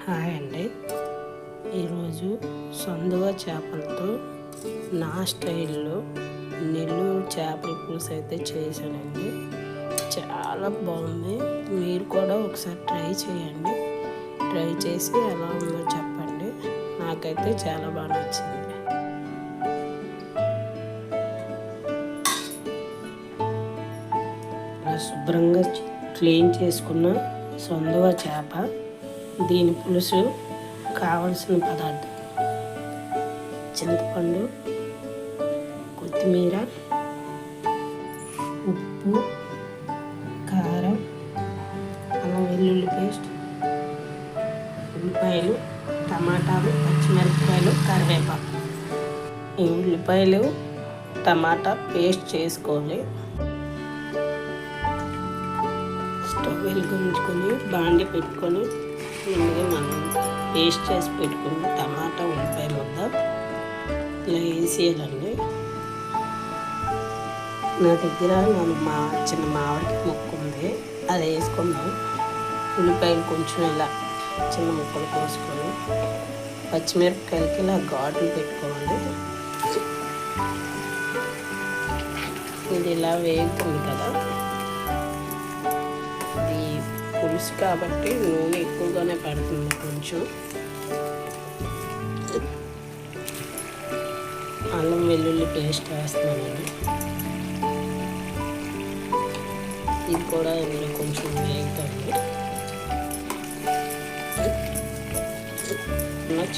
Hi అండి. ఈరోజు సొందువ చేపలతో నా స్టైల్లో నెల్లూరు చేపల పులుసు అయితే చేశానండి. చాలా బాగుంది. మీరు కూడా ఒకసారి ట్రై చేయండి. ట్రై చేసి ఎలా ఉందో చెప్పండి. నాకైతే చాలా బాగా నచ్చింది. శుభ్రంగా క్లీన్ చేసుకున్న సొందువ చేప, దీని పులుసు కావలసిన పదార్థం: చింతపండు, కొత్తిమీర, ఉప్పు, కారం, అల్లం వెల్లుల్లి పేస్ట్, ఉల్లిపాయలు, టమాటాలు, పచ్చిమిరపకాయలు, కరివేపాకు. ఈ ఉల్లిపాయలు టమాటా పేస్ట్ చేసుకోవాలి. స్టవ్ వెలిగించుకొని బాండి పెట్టుకొని ముందుగా మనం పేస్ట్ చేసి పెట్టుకుని టమాటా ఉల్లిపాయ ముద్ద ఇలా వేసేయాలండి. నా దగ్గర చిన్న మామిడికి ముక్క ఉంది, అది వేసుకున్నాం. ఉల్లిపాయలు కొంచెం ఇలా చిన్న ముక్కలు కోసుకొని పచ్చిమిరపకాయలకి ఇలా ఘాట్లు పెట్టుకోవాలి. ఇది ఇలా వేగుతుంది కదా, పులుసు కాబట్టి నూనె ఎక్కువగానే పడుతుంది. కొంచెం అల్లం వెల్లుల్లి పేస్ట్ వేస్తున్నానండి. ఇది కూడా ఇందులో కొంచెం వేగుతుంది.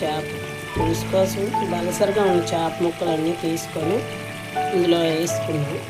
చేప పులుసు కోసం బలసరిగా ఉన్న చేప ముక్కలన్నీ తీసుకొని ఇందులో వేసుకున్నాం.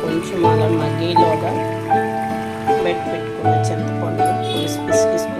కొంచెం అలా మగ్గేలోగా పెట్టుకున్న చింతపండు పులుసు పిసికిసుకున్నాం.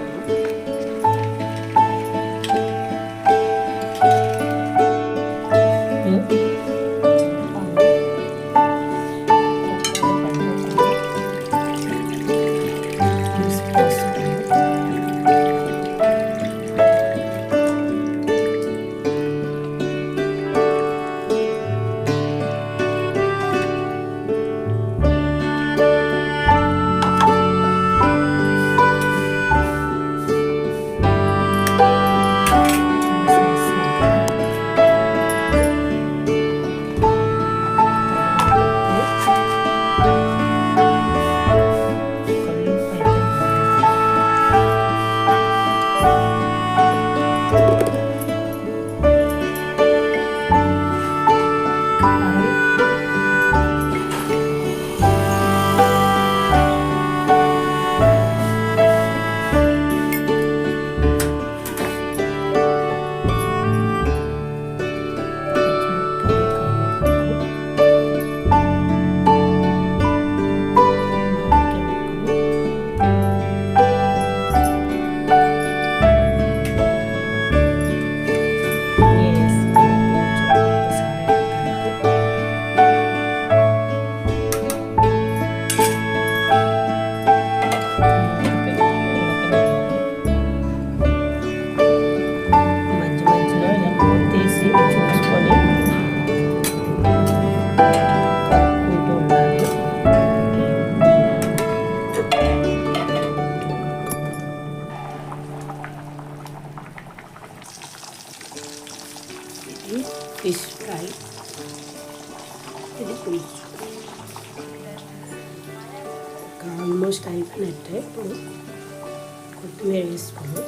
ఫిష్ ఫ్రై, ఇది పులుసు ఆల్మోస్ట్ అయిపోయినట్టే. ఇప్పుడు కొత్తిమీర వేసుకున్నాం.